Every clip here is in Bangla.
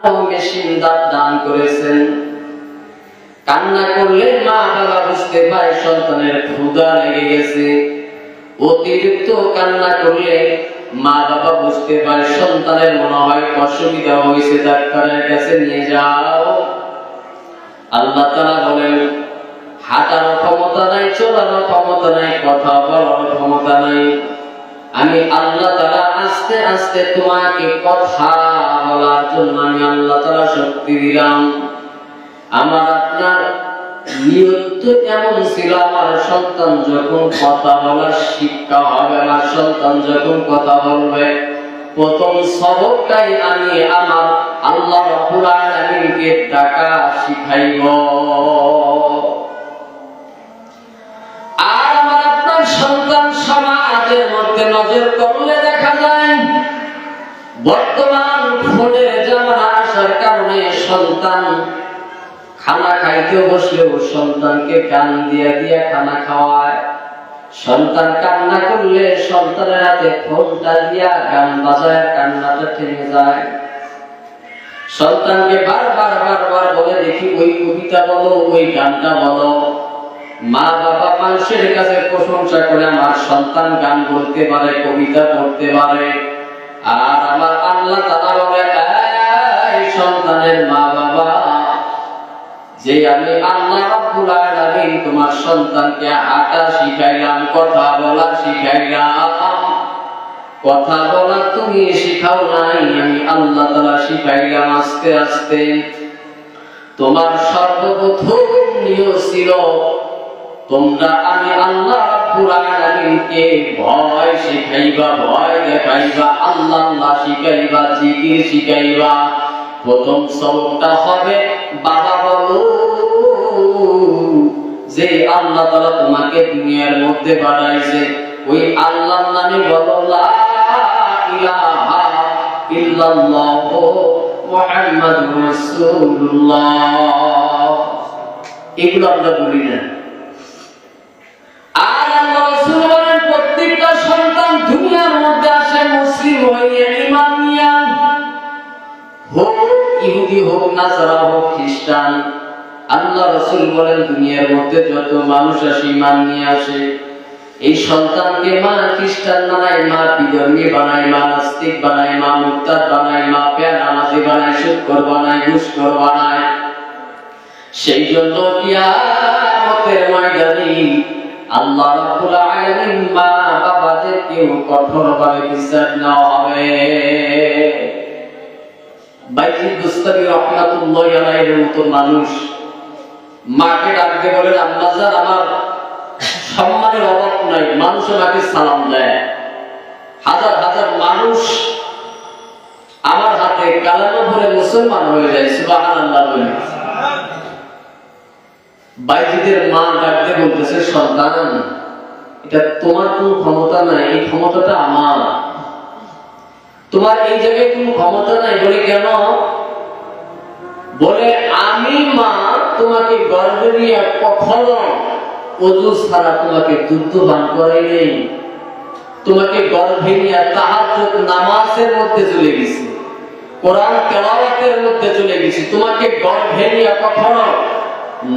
মেশিন দান করেছেন। কান্না করলে মা বাবা বুঝতে পারে সন্তানের ক্ষুধা লেগে গেছে। অতিরিক্ত কান্না করলে মা বাবা বুঝতে পারে সন্তানের মনে হয় অসুবিধা হয়েছে, ডাক্তারের কাছে নিয়ে যাও। আল্লাহ তাআলা বলেন, হাঁটার ক্ষমতা নাই, চলার ক্ষমতা নাই, কথা বলার ক্ষমতা নাই, আমি আল্লাহ তাআলা আস্তে আস্তে তোমাকে কথা বলার জন্য আমি আল্লাহ তাআলা শক্তি দিলাম। আমার আপনার নিয়ত এমন ছিল, আমার সন্তান যখন কথা বলার শিক্ষা হবে, আমার সন্তান যখন কথা বলবে, প্রথম সবকটাই আমি আমার আল্লাহ রাব্বুল আলামিনকে ডাকা শিখাইব। আর আমার আপনার সন্তান সমাজের মধ্যে নজর করলে দেখা যায় বর্তমান ফোনের জামানা আসার কারণে সন্তান খানা খাইতে বসলেও সন্তানকে গান দিয়া দিয়া খানা খাওয়ায়। সন্তান কান্না করলে সন্তানের হাতে ফোনটা দিয়া গান বাজায়, কান্নাটা থেমে যায়। সন্তানকে বারবার বারবার বলে, দেখি ওই কবিতা বলো, ওই গানটা বলো। মা বাবা মানুষের কাছে প্রশংসা করে, আমার সন্তান গান বলতে পারে, কবিতা পড়তে পারে। আর আমার আল্লাহ তাআলা বলে, এই সন্তানের মা বাবা, যে আমি আল্লাহ রাব্বুল আলামিন তোমার সন্তানকে হাঁটা শিখাইলাম, কথা বলা শিখাইলাম। কথা বলা তুমি শিখাও নাই, আমি আল্লাহ তাআলা শিখাইলাম আস্তে আস্তে। তোমার সর্বপ্রথম নিয়ত ছিল তোমরা আমি আল্লাহ রাব্বুল আলামিনকে ভয় শিখাইবা, ভয় দেখাইবা, আল্লাহ আল্লাহ শিখাইবা, জিকির শিখাইবা। প্রথম সবকটা হবে, বাবা বলো যে আল্লাহ তাআলা তোমাকে দুনিয়ার মধ্যে পাঠাইছে, ওই আল্লাহর নামে বলো, লা ইলাহা ইল্লাল্লাহু মুহাম্মাদুর রাসূলুল্লাহ। এগুলো আমরা বলি না। আর আল্লাহ রাসূল বলেন, প্রত্যেকটা সন্তান দুনিয়ার মধ্যে আসে মুসলিম হয়ে, ঈমান নিয়ে, হোক ইহুদি, হোক নাসারা, হোক খ্রিস্টান। আল্লাহ রাসূল বলেন, দুনিয়ার মধ্যে যত মানুষ আসে ঈমান নিয়ে আসে। এই সন্তানকে মা খ্রিস্টান বানায়, মা বিধর্মী বানায়, মা নাস্তিক বানায়, মা মুরতাদ বানায়, মা বেনামাজি বানায়, সুদখোর বানায়, ঘুষখোর বানায়। সেই জন্য কিয়ামতের ময়দানে আল্লাহ রাব্বুল আলামিন মা বাবাদেরকেও কঠোরভাবে বিচার নেওয়া হবে। বাইজিদ বুস্তামি রাহমাতুল্লাহি আলাইহির মতো মানুষ মাকে ডাকতে বলেন, আম্মা জান, আমার সম্মানের অভাব নাই, মানুষ আমাকে সালাম দেয়। হাজার হাজার মানুষ আমার হাতে কালেমা পড়ে মুসলমান হয়ে যায়, সুবহানাল্লাহ বলে। বাইজিদের মা ডাকতে বলতেছে, সন্তান, এটা তোমার কোনো ক্ষমতা নাই, এই ক্ষমতাটা আমার। তোমার এই জায়গায় কোনো ক্ষমতা নাই। বলে কেন? বলে, আমি মা তোমাকে গর্ভে নিয়ে কখনো ওযু ছাড়া তোমাকে দুধ পান করাই নেই। তোমাকে গর্ভে নিয়ে তাহাজ্জুদ নামাজের মধ্যে চলে গেছি, কোরআন তেলাওয়াতের মধ্যে চলে গেছি। তোমাকে গর্ভে নিয়ে কখনো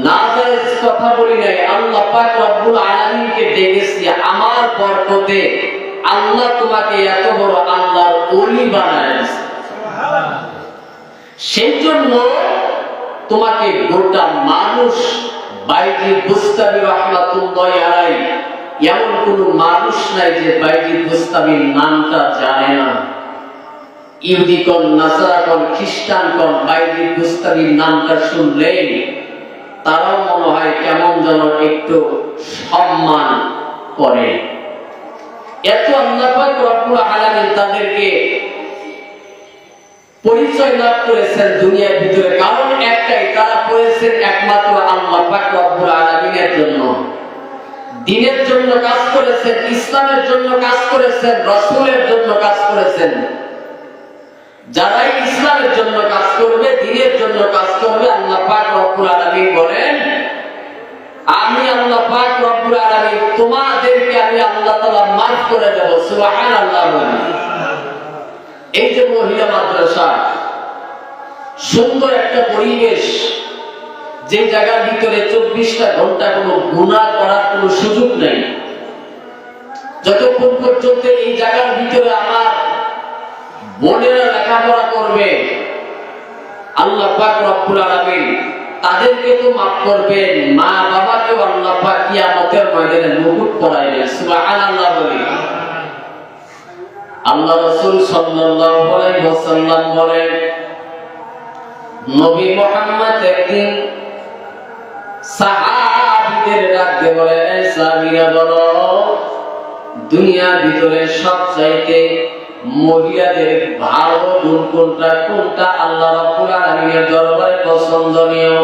নাজায়েজ কথা বলি নাই। আল্লাহ পাক রব্বুল আলামিনকে ডেকেছি আমার বরকতে। আল্লাহ তোমাকে এত বড় আল্লাহর ওলি বানাইছে। সেই জন্য তোমাকে গোটা মানুষ, বাইজিদ বুস্তামি রাহমাতুল্লাহি আলাইহি, এমন কোন মানুষ নাই যে বাইজিদ বুস্তামির নামটা জানে না। ইহুদি কোন, নাসারা কোন, খ্রিস্টান কোন, বাইজিদ বুস্তামির নামটা শুনলেই তারাও মনে হয় কেমন যেন একটু সম্মান করে। এত আল্লাহ পাক রব্বুল আলামিন তাদেরকে পরিচয় লাভ করেছেন দুনিয়ার ভিতরে, কারণ একটাই, তারা করেছেন একমাত্র আল্লাহ পাক রব্বুল আলামিনের জন্য, দ্বীনের জন্য কাজ করেছেন, ইসলামের জন্য কাজ করেছেন, রাসূলের জন্য কাজ করেছেন। যারা ইসলামের জন্য কাজ করবে, দ্বীনের জন্য কাজ করবে, আল্লাহ পাক রব্বুল আলামিন বলেন, আমি আল্লাহ পাক রব্বুল আলামিন তোমাদেরকে আমি আল্লাহ তাআলা মাফ করে দেব। সুবহানাল্লাহ। এই যে মহিলা মাদ্রাসা, সুন্দর একটা পরিবেশ, যে জায়গার ভিতরে 24টা ঘন্টা কোনো গুনাহ করার কোনো সুযোগ নেই। যতক্ষণ পর্যন্ত এই জায়গার ভিতরে আমার বোনেরা লেখাপড়া করবে, আল্লাহ পাক রব্বুল আলামিন তাদেরকে তো মাফ করবেন, মা বাবাকেও আল্লাহ পাক কিয়ামতের ময়দানে মুকুট পরাইবেন। সুবহানাল্লাহ বলি। আল্লাহ রাসূল সাল্লাল্লাহু আলাইহি ওয়াসাল্লাম বলেন, নবী মুহাম্মদ একদিন সাহাবীদের ডাকতে বলে, এই সাহাবীরা বলো, দুনিয়ার ভিতরে সবচাইতে মহিলাদের ভালো গুণ কোনটা, কোনটা আল্লাহ রাব্বুল আলামিনের দরবারে পছন্দনীয়?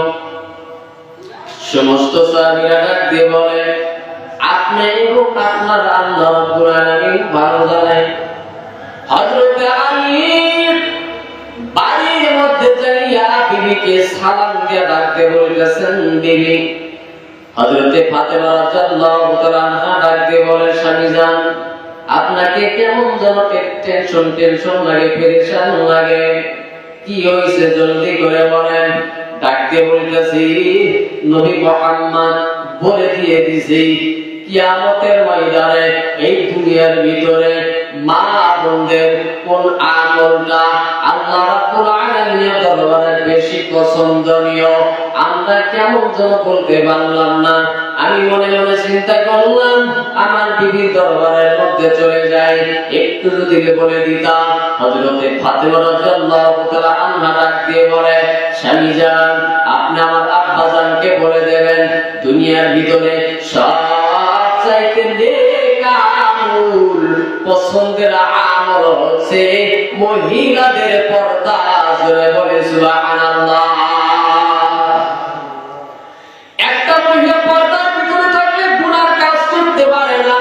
সমস্ত সাহাবীরা ডাক দিয়ে বলে, আপনি এবং আপনার আল্লাহ রাব্বুল আলামিন ভালো জানেন। হযরত আলী বাড়ির মধ্যে যাইয়া বিবিকে সালাম দিয়ে ডাকতে বলতেছেন, বিবি। হযরতে ফাতেমা রাদিয়াল্লাহু তাআলা আনহা ডাক দিয়ে বলে, স্বামী জান, আপনাকে কেমন যেন টেনশন লাগে, পেরেশান লাগে, কি হয়েছে জলদি করে বলেন। ডাক দিয়ে বলতেছি, নবী মুহাম্মদ বলে দিয়ে দিছি, কিয়ামতের ময়দানে এই দুনিয়ার ভিতরে মা বোনদের কোন আমলটা আল্লাহ রাব্বুল আলামিনের দরবারে বেশি পছন্দনীয়, আমরা কেমন যেন বলতে পারলাম না। আমি মনে মনে চিন্তা করলাম, আমার বিবির দরবারের মধ্যে চলে যাই, একটু যদি বলে দিতাম। হযরতে ফাতেমা রাদিয়াল্লাহু তাআলা আনহা ডাক দিয়ে বলে, স্বামী জান, আপনি আমার আব্বা জানকে বলে দেবেন, দুনিয়ার ভিতরে সবচাইতে নেক আমল, পছন্দের আমল হচ্ছে মহিলাদের পর্দা। জোরে বলে সুবহানাল্লাহ। একটা মহিলা পর্দার ভিতরে থাকলে গুনার কাজ করতে পারে না,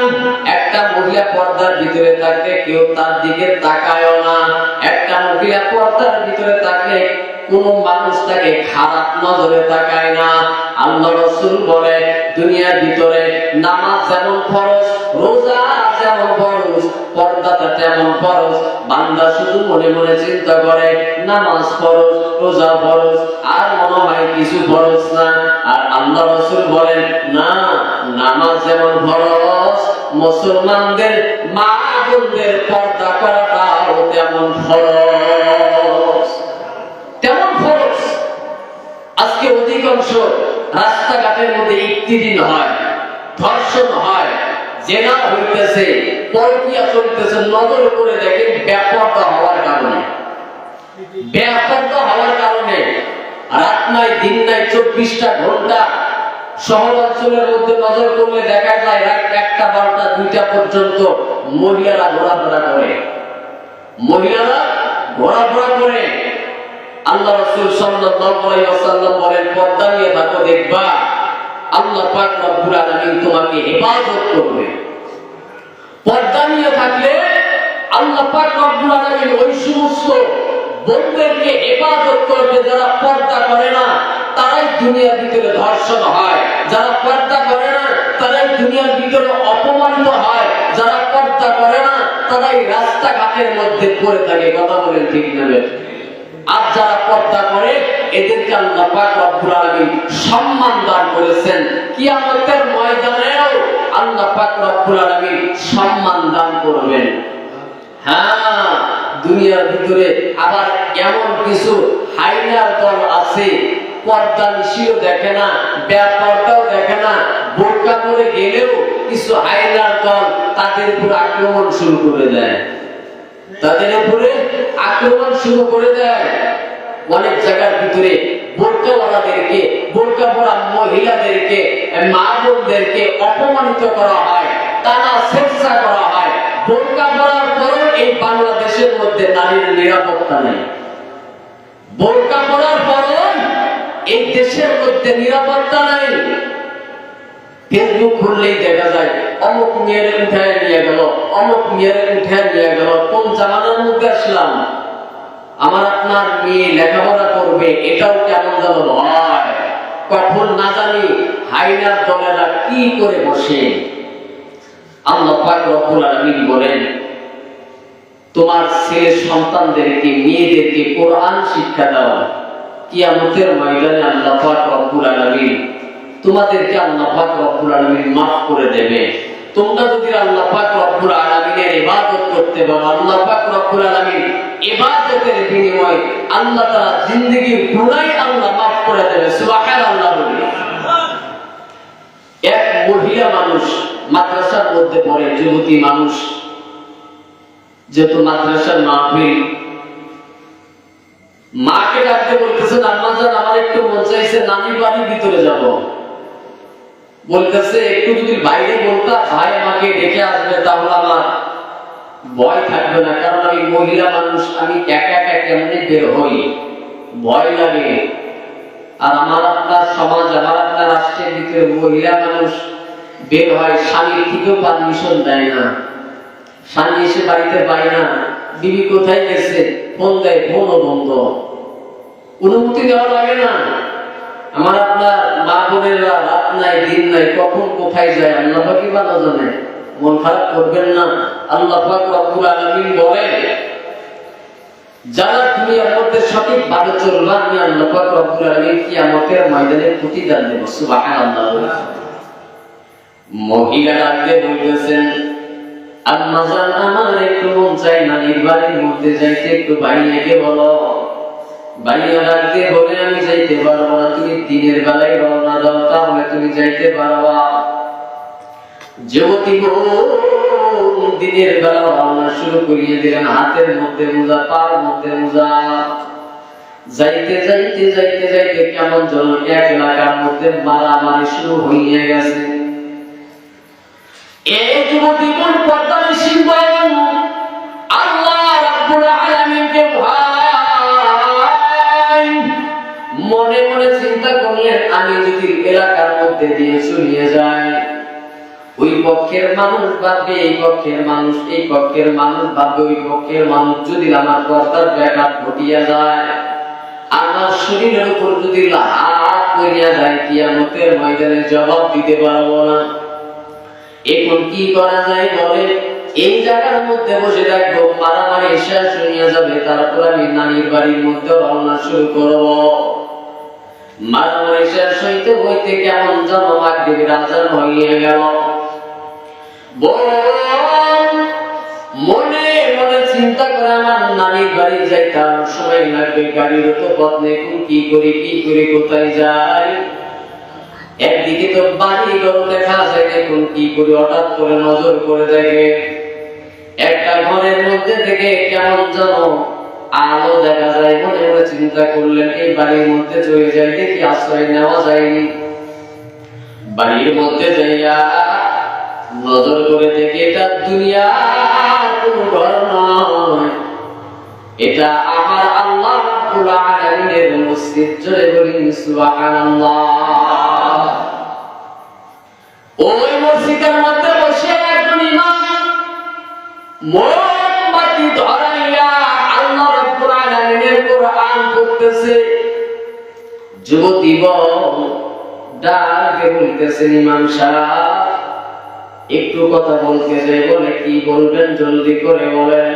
একটা মহিলা পর্দার ভিতরে থাকলে কেউ তার দিকে তাকায়ও না, একটা মহিলা পর্দার ভিতরে থাকলে কোন মানুষ তাকে খারাপ নজরে তাকায় না। আল্লাহ রাসূল বলে, দুনিয়ার ভিতরে নামাজ যেমন ফরজ, রোজা যেমন ফরজ, পর্দাটা তেমন ফরজ। বান্দা শুধু মনে মনে চিন্তা করে নামাজ ফরজ, রোজা ফরজ, আর মনে হয় কিছু ফরজ না। আর আল্লাহ রাসূল বলেন, না, নামাজ যেমন ফরজ, মুসলমানদের মা বোনদের পর্দা করাটাও তেমন ফরজ, তেমন ফরজ। আজকে অধিকাংশ রাস্তাঘাটের মধ্যে ইফতিরিন হয়, ধর্ষণ হয়, জেনা হইতেছে, পরকীয়া চলতেছে, নজর করে দেখেন বেপরদা হওয়ার কারণে। বেপরদা হওয়ার কারণে রাত নাই দিন নাই 24টা ঘন্টা শহর অঞ্চলের মধ্যে নজর করলে দেখা যায় রাত 1টা 12টা 2টা পর্যন্ত মহিলারা ঘোরাফেরা করে, মহিলারা ঘোরাফেরা করে। আল্লাহ রাসূল সাল্লাল্লাহু আলাইহি ওয়াসাল্লাম বলেন, পর্দা নিয়ে থাকো, দেখবা আল্লাহ পাক রব্বুল আলামিন তোমাকে হেফাজত করবে। পর্দা নিয়ে থাকলে আল্লাহ পাক রব্বুল আলামিন ওই সমস্ত বোনদেরকে হেফাজত করবে যারা পর্দা করে না, তারাই দুনিয়ার ভিতরে ধর্ষণ হয়, যারা পর্দা করে না তারাই দুনিয়ার ভিতরে অপমানিত হয়, যারা পর্দা করে না তারাই রাস্তাঘাটের মধ্যে পড়ে থাকে। কথা বলেন ঠিক না? আর যারা পর্দা করে এদেরকে আল্লাহ পাক রব্বুল আলামিন সম্মান দান করেছেন, কিয়ামতের ময়দানেও আল্লাহ পাক রব্বুল আলামিন সম্মান দান করবেন। হ্যাঁ, দুনিয়ার ভিতরে আবার এমন কিছু হাইনার দল আছে, পর্দা নিশিও দেখে না, বেপর্দাও দেখে না, বোরকা পরে গেলেও কিছু হাইনার দল তাদের উপর আক্রমণ শুরু করে দেয়, তাদের উপরে আক্রমণ শুরু করে দেয়। অনেক জায়গার ভিতরে বোরকাওয়ালাদেরকে, বোরকা পরা মহিলাদেরকে, মা বোনদেরকে অপমানিত করা হয়, টানা হেঁচড়া করা হয়। বোরকা পরার পরেও এই বাংলাদেশের মধ্যে নারীর নিরাপত্তা নেই। বোরকা পরার পরেও এই দেশের মধ্যে নিরাপত্তা নাই। ফেসবুক খুললেই দেখা যায় অমুক মেয়েরে উঠায় নিয়ে গেল, অমুক মেয়েরে উঠায় নিয়ে গেল। কোন জামানার মধ্যে আসলাম? আমার আপনার মেয়ে লেখাপড়া করবে, এটাও কেমন যেন ভয়। কখন না জানি হাইনার দলেরা কি করে বসে। আল্লাহ পাক রব্বুল আলামিন বলেন, তোমার ছেলে সন্তানদেরকে, মেয়েদেরকে কোরআন শিক্ষা দাও। কিয়ামতের ময়দানে আল্লাহ পাক রব্বুল আলামিন তোমাদেরকে আল্লাহ পাক রব্বুল আলামিন maaf করে দেবে। তোমরা যদি আল্লাহ পাক রব্বুল আলামিনের ইবাদত করতে পারো, আল্লাহ পাক রব্বুল আলামিন ইবাদতের বিনিময়ে আল্লাহ তাআলা জিন্দেগির গুনাহ আল্লাহ maaf করে দেবে। সুবহানাল্লাহ। এক মহিলা মানুষ মাদ্রাসার মধ্যে পড়ে, যুবতী মানুষ, যেহেতু মাদ্রাসার মাহফিল, মাকে ডাকতে বলতেছে, আম্মা জান আমার একটু মন চাইছে নানির বাড়ির ভিতরে যাব। বলতেছে একটু যদি বাইরে বলতা ভাই আমাকে ডেকে আসবে তাহলে আমার ভয় থাকবে না, কারণ আমি মহিলা মানুষ, আমি একা একা কেমনে বের হই, ভয় লাগে। আর আমার আপনার সমাজ, আমার আপনার রাষ্ট্রের ভিতরে মহিলা মানুষ বের হয়, স্বামীর থেকেও পারমিশন দেয় না, স্বামী এসে বাড়িতে পায় না, বিবি কোথায় গেছে ফোন দেয়, ফোনও বন্ধ, অনুমতি দেওয়া লাগে না। আমার আপনার মা বোনেরা রাত নাই দিন নাই কখন কোথায় যায় আল্লাহ পাকই ভালো জানে। মন খারাপ করবেন না। আল্লাহ পাক রব্বুল আলামিন বলেন, যারা দুনিয়ার মধ্যে সঠিকভাবে চলবে আমি আল্লাহ পাক রব্বুল আলামিন কিয়ামতের ময়দানে প্রতিদান দেব। সুবহানাল্লাহ। মহিলা ডাকতে বলতেছেন, আম্মা জান আমার একটু মন চাই নানির বাড়ির মধ্যে যাইতে, একটু বাইরে বলো। বাইরে ডাকতে বলে, আমি যাইতে পারবো না, তুমি দিনের বেলায় রওনা দাও, তাহলে তুমি যাইতে পারবা। যুবতী দিনের বেলা রওনা শুরু করিয়ে দিলেন, হাতের মধ্যে মোজা, পার মধ্যে মোজা। যাইতে যাইতে যাইতে যাইতে কেমন যেন এক এলাকার মধ্যে মারামারি শুরু হয়ে গেছে। এই যুবতী কোন পর্দানিশীল বলেন, আল্লাহ রাব্বুল আলামিনকে ভয় মনে মনে চিন্তা করলেন, আমি যদি এলাকার মধ্যে দিয়ে চলিয়ে যাই, ওই পক্ষের মানুষ ভাববে এই পক্ষের মানুষ, এই পক্ষের মানুষ ভাববে ওই পক্ষের মানুষ, যদি আমার পর্দার ব্যাঘাত ঘটিয়া যায়, আমার শরীরের উপর যদি হাত পড়িয়া যায়, কিয়ামতের ময়দানে জবাব দিতে পারবো না। এখন কি করা যায় বলে, এই জায়গার মধ্যে বসে থাকবো, মারামারি শেষ হইয়া যাবে, তারপর আমি নানির বাড়ির মধ্যে রওনা শুরু করব। মারামারি শেষ হইতে হইতে কেমন যেন মাগরিবের আযান হইয়া গেল। মনে মনে চিন্তা করে, আমার নানির বাড়ি যাইতে আরো সময় লাগবে, গাড়ির তো পথ নেই, কি করি কোথায় যাই। একদিকে তো বাড়ি ঘর দেখা যায়, এখন কি করি, হঠাৎ করে নজর করে দেখে একটা ঘরের মধ্যে থেকে কেমন যেন আলো দেখা যায়। মনে মনে চিন্তা করলেন, এই বাড়ির মধ্যে চলে যাই, দেখি আশ্রয় নেওয়া যায়নি। বাড়ির মধ্যে যাইয়া নজর করে দেখে এটা দুনিয়ার কোনো ঘর নয়, এটা আমার আল্লাহ রাব্বুল আলামিনের মসজিদ। জোরে বলেন সুবহানাল্লাহ। ওই মসজিদের মধ্যে বসে একজন ইমাম মোমবাতি ধরাইয়া আল্লাহ রাব্বুল আলামিনের কোরআন পড়তেছে। যুবতী ডাকে বলতেছেন, ইমাম সাহেব একটু কথা বলতে যাই। বলে, কি বলবেন জলদি করে বলেন।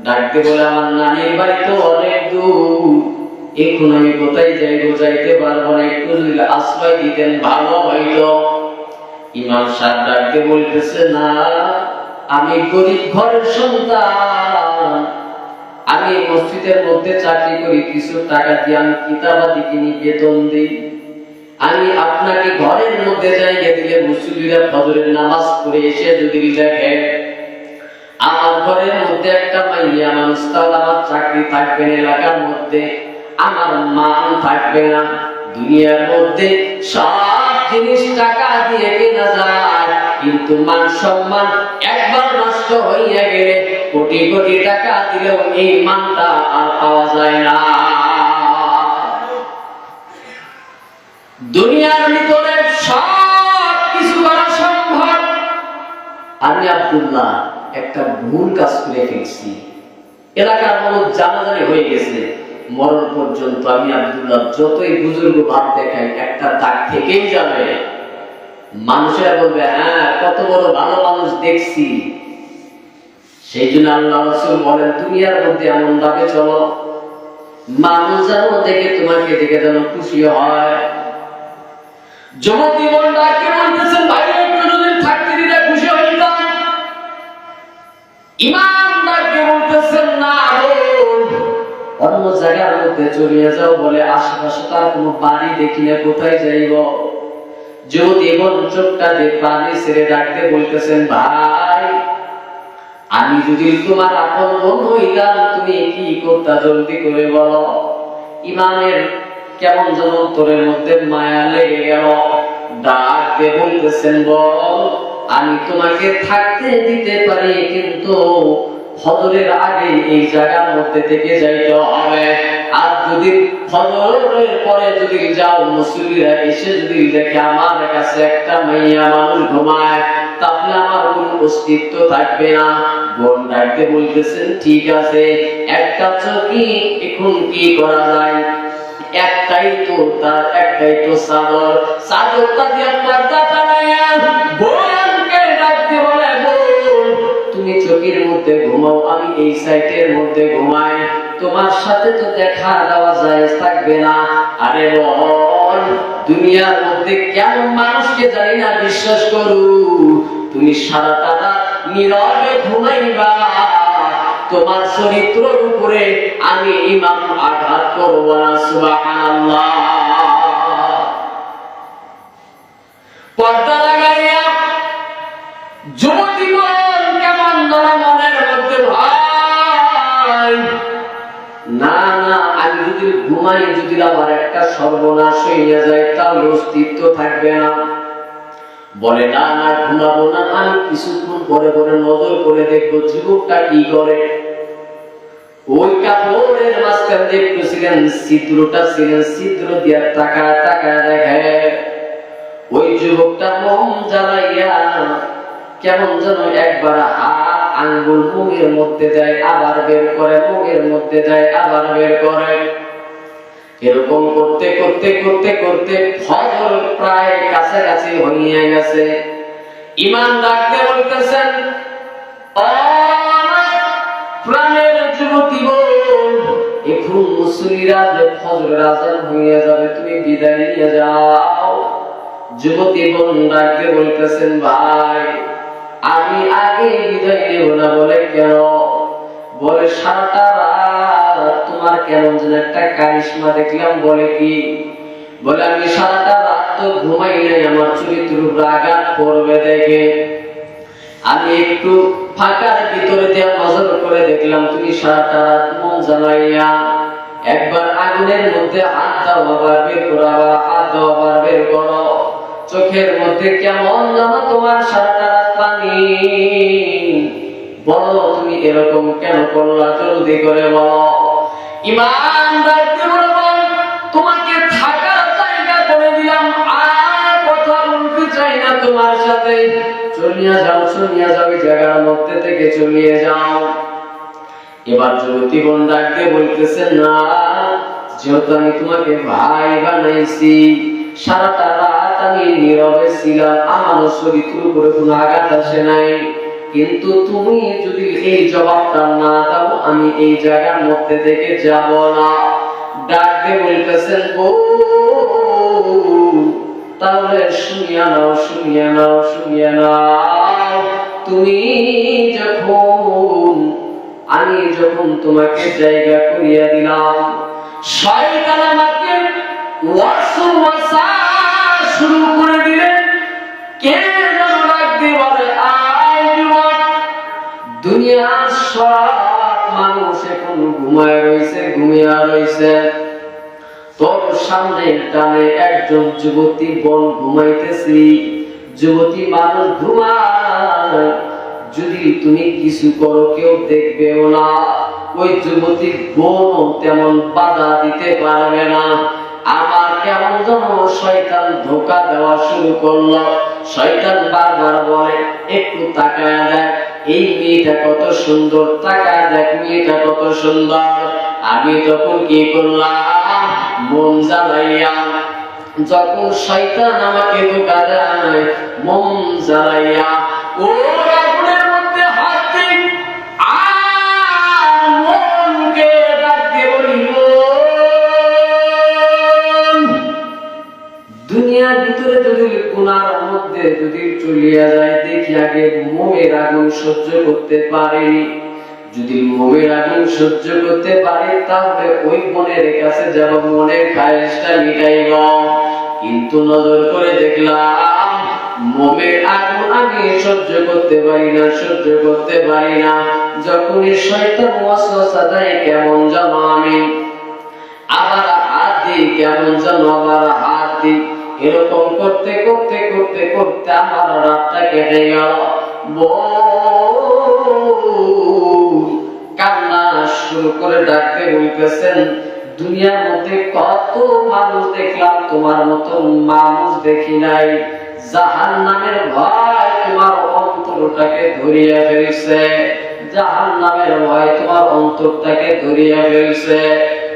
ডাকতে বলে, আমার নানির বাড়ি তো অনেক দূর, এখন আমি কোথায় যাইবো, যাইতে পারবো না, একটু যদি আশ্রয় দিতেন ভালো হইতো। ইমাম সাহেব ডাকতে বলতেছে, না আমি গরিব ঘরের সন্তান, আমি মসজিদের মধ্যে চাকরি করি, কিছু টাকা দিয়ে আমি কিতাবাদি কিনি, বেতন দিই। আমি আপনাকে ঘরের মধ্যে জায়গা দিলে মুসল্লিরা ফজরের নামাজ পড়ে এসে যদি দেখে আমার ঘরের মধ্যে একটা মাইয়া মানুষ, তাহলে আমার চাকরি থাকবে না, এলাকার মধ্যে আমার মান থাকবে না। দুনিয়ার মধ্যে সব জিনিস টাকা দিয়ে কেনা যায়, কিন্তু মান সম্মান একবার নষ্ট হইয়া গেলে কোটি কোটি টাকা দিলেও এই মানটা আর পাওয়া যায় না। দুনিয়ার ভিতরে সব কিছু করা সম্ভব। আমি আব্দুল্লাহ একটা ভুল কাজ করে ফেলছি, এলাকার মানুষ জানাজানি হয়ে গেছে, মরণ পর্যন্ত আমি আব্দুল্লাহ যতই বুজুর্গ ভাব দেখাই একটা দাগ থেকেই যাবে। মানুষেরা বলবে, হ্যাঁ কত বড় ভালো মানুষ দেখছি। সেই জন্য আল্লাহ রাসূল বলেন, দুনিয়ার মধ্যে এমন ভাবে চলো মানুষ যেন দেখে তোমাকে দেখে যেন খুশি হয়। যুবতী বোন ডাকে বলতেছেন, ভাই একটু যদি থাকতে দিলে খুশি হইতাম। ইমাম ডাকে বলতেছেন, না অন্য জায়গার মধ্যে চলিয়ে যাও, বলে আশেপাশে তার কোনো বাড়ি দেখি না, কোথায় যাইব। যুবতী বোন চোখটা দিয়ে পানি ছেড়ে ডাকতে বলতেছেন, ভাই আমি যদি তোমার আপন বোন হইতাম তুমি কি করতা, জলদি করে বলো। ইমামের কেমন যেন অন্তরের মধ্যে মায়া লেগে গেল, ডাক দিয়ে বলতেছেন, বল আমি তোমাকে থাকতে দিতে পারি, কিন্তু ফজরের আগে এই জায়গার মধ্যে থেকে যাইতে হবে। আর যদি ফজরের পরে যদি যাও, মুসল্লিরা এসে যদি দেখে আমার কাছে একটা মাইয়া মানুষ ঘুমায়, তাহলে আমার কোনো অস্তিত্ব থাকবে না। বোন ডাকতে বলতেছেন, ঠিক আছে, একটা চকি এখন কি করা যায়, একটাই তো চাদর, চাদরটা দিয়ে পর্দা টানাইয়া বোনকে ডাকতে বলে, বোন তুমি চকির মধ্যে ঘুমাও, আমি এই সাইটের মধ্যে ঘুমাই, তোমার সাথে তো দেখা দেওয়া যায় থাকবে না। আরে বোন, দুনিয়ার মধ্যে কেমন মানুষকে জানি না বিশ্বাস করু, তুমি সারাটা রাত নীরবে ঘুমাইবা, তোমার চরিত্রের উপরে আমি ইমাম আঘাত করব না। সুবহানাল্লাহ। পর্দা লাগাইয়া যুবতী বোন কেমন মনের মধ্যে, ভাই না না, আমি যদি ঘুমাই, যদি আমার একটা সর্বনাশ হইয়া যায়, তাহলে অস্তিত্ব থাকবে না। বলে, না না ঘুমাবো না, আমি কিছুক্ষণ পরে পরে নজর করে দেখবো যুবকটা কি করে। ওই কাপড়ের মাঝখান দেখতেছিলেন ছিদ্রটা ছিলেন, ছিদ্র দিয়া টাকা টাকা দেখে ওই যুবকটা মোম জ্বালাইয়া কেমন যেন একবার হাত আঙ্গুল মুখের মধ্যে দেয়, আবার বের করে, মুখের মধ্যে দেয়, আবার বের করে। এরকম করতে করতে করতে করতে ফজর প্রায় কাছাকাছি হইয়া গেছে। ইমাম ডাকতে বলতেছেন, ও প্রাণের যুবতী বোন, এখন মুসল্লিরা যে ফজরের আযান হইয়া যাবে, তুমি বিদায় নিয়ে যাও। যুবতী বোন ডাকতে বলতেছেন, ভাই আমি আগে বিদায় নেব না। বলে, কেন? বলে, সারাটা রাত তোমার কেমন যেন একটা কারিশমা দেখলাম। বলে, কি? বলে, আমি সারাটা রাত তো ঘুমাই নাই, আমার চরিত্রের উপর আঘাত পড়বে দেখে আমি একটু ফাঁকার ভিতরে দিয়ে নজর করে দেখলাম, তুমি সারাটা রাত মন জ্বালাইয়া একবার আগুনের মধ্যে হাত দাও, আবার বের করো, আবার হাত দাও, আবার বের করো, চোখের মধ্যে কেমন যেন তোমার সারাটা রাত পানি। বলো তুমি এরকম কেন করলা, জলদি করে বলো। ইমাম ডাকতে বলবো, তোমাকে থাকার জায়গা করে দিলাম, আর কথা বলতে চাই না তোমার সাথে, চলিয়ে যাও, চলিয়ে যাও, এই জায়গার মধ্যে থেকে চলিয়ে যাও। এবার যুবতী বোন ডাকতে বলতেছে, না যেহেতু আমি তোমাকে ভাই বানাইছি, সারাটা রাত আমি নীরবে ছিলাম, আমার চরিত্রের উপরে কোনো আঘাত আসে নাই, কিন্তু তুমি যদি এই জবাবটা না দাও, আমি এই জায়গার মধ্যে থেকে যাব না। ডাকতে বলতেছেন, ও তাহলে শুনিয়া নাও, শুনিয়া নাও, শুনিয়া নাও। তুমি যখন আমি যখন তোমাকে জায়গা করিয়া দিলাম, শয়তান আমাকে ওয়াসওয়াসা শুরু করে দিলেন। কে যেন ডাকতে বলে, আয় যুবক, দুনিয়ার সব মানুষ এখন ঘুমায় রয়েছে, ঘুমিয়ে রয়েছে, তোর সামনে ডানে একজন যুবতী বোন ঘুমাইতেছি, যুবতী মানুষ ঘুমায়, যদি তুমি কিছু করো কেউ দেখবেও না, ওই যুবতী বোন তেমন বাধা দিতে পারবে না। আমার কেমন যেন শয়তান ধোঁকা দেওয়া শুরু করলো। শয়তান বারবার বলে, একটু তাকায় দেখ, এই মেয়েটা কত সুন্দর, তাকায় দেখ মেয়েটা কত সুন্দর। আমি তখন কি করলাম, মন জ্বালাইয়া, যখন শয়তান আমাকে ধোঁকা দেয়, মন জ্বালাইয়া ও আগুনের মধ্যে হাত দিই, আর মনকে ডাকতে বলি, মধ্যে যদি চলিয়া যায়, দেখি আগে মোমের আগুন সহ্য করতে পারিনি। যদি মোমের আগুন সহ্য করতে পারি তাহলে ওই বোনের কাছে যাব, মনের খায়েশটা মিটাইব। কিন্তু নজর করে দেখলাম মোমের আগুন আমি সহ্য করতে পারি না, সহ্য করতে পারি না। যখনই শয়তান ওয়াসওয়াসা দেয় কেমন যেন আমি আবার হাত দিই, কেমন যেন আবার হাত দিই। এরকম করতে করতে করতে করতে আমার রাতটা কেটে গেল। কান্না শুরু করে ডাকতে বলতেছেন, দুনিয়ার মধ্যে কত মানুষ দেখলাম, তোমার মতো মানুষ দেখি নাই। জাহান্নামের ভয় তোমার অন্তরটাকে ধরিয়া ফেলছে, জাহান্নামের ভয় তোমার অন্তরটাকে ধরিয়া ফেলছে।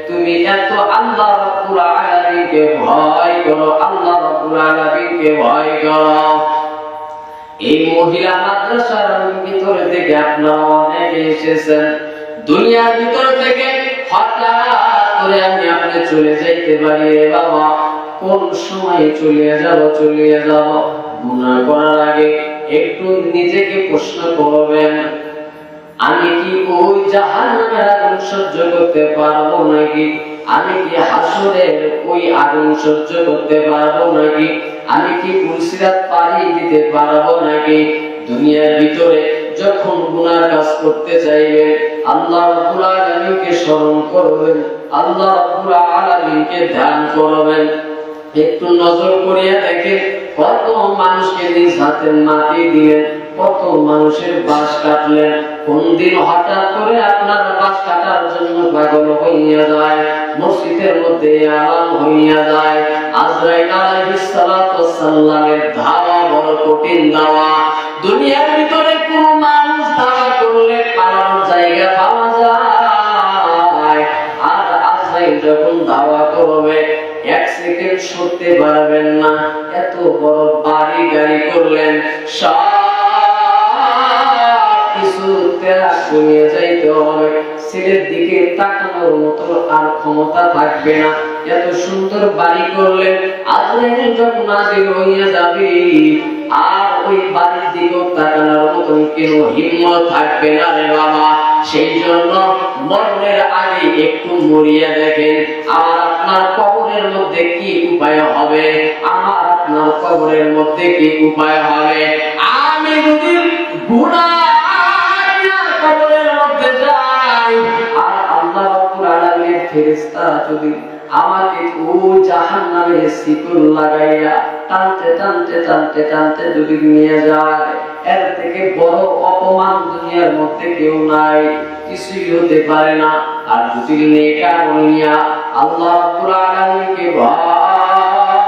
তুমি এত আল্লাহ রাব্বুল আলামিনকে ভয় করো, আল্লাহ রাব্বুল আলামিনকে ভয় করো। এই মহিলা মাদ্রাসার ভিতর থেকে আপনারা অনেকে এসেছেন, দুনিয়ার ভিতর থেকে হঠাৎ করে আপনি চলে যাইতে পারি। রে বাবা, কোন সময় চলে যাব, গুনাহ করার আগে একটু নিজেকে প্রশ্ন করবেন, আমি কি ওই জাহান্নামের আগুন সহ্য করতে পারবো নাকি? আমি কি হাসরের ওই আগুন সহ্য করতে পারবো নাকি? আমি কি পুলসিরাত পারি দিতে পারবো নাকি? দুনিয়ার ভিতরে যখন গুনাহ কাজ করতে চাইবেন, আল্লাহ রাব্বুল আলামিনকে স্মরণ করবেন, আল্লাহ রাব্বুল আলামিনকে ধ্যান করবেন। একটু নজর করিয়া দেখেন, কত মানুষকে নিজ হাতে মাটি দিলেন, কত মানুষের বাস কাটলেন। কোন দিন হঠাৎ করে আপনার বাস কাটার জন্য পাগল হইয়া যায়, মসজিদের মধ্যে আরাম হইয়া যায়। আজরাইল আলাইহিস সালাতু ওয়াস সালামের ধাওয়া বড় কঠিন ধাওয়া। দুনিয়ার ভিতরে কোন মানুষ ধাওয়া করলে পালানোর জায়গা পাওয়া যায়, আর আজরাইল যখন ধাওয়া করবে এক সেকেন্ড সরতে পারবেন না। এত বড় বাড়ি গাড়ি করলেন, সব কিছু ত্যাগ করে যাইতে হবে, ছেলের দিকে তাকানোর মতো আর ক্ষমতা থাকবে না। এত সুন্দর বাড়ি করলেন, আজরাইল যখন নাজির হইয়া যাবে আর ওই বাড়ির দিকে তাকানোর মতো কেন হিম্মত থাকবে না রে বাবা। সেই জন্য মরণের আগে একটু মরিয়া দেখেন, আমার আপনার কবরের মধ্যে কি উপায় হবে, আমার আপনার কবরের মধ্যে কি উপায় হবে। আমি যদি গুনাহগার কবরের মধ্যে যাই, আর আল্লাহ রাব্বুল আলামিনের ফেরেশতা যদি আমাকে ওই জাহান্নামের শিকল লাগাইয়া টানতে টানতে টানতে টানতে যদি নিয়ে যায়, এর থেকে বড় অপমান দুনিয়ার মধ্যে কেউ নাই, কিছুই হতে পারে না। আর যদি নেক আমল নিয়া আল্লাহ রাব্বুল আলামিনকে ভয়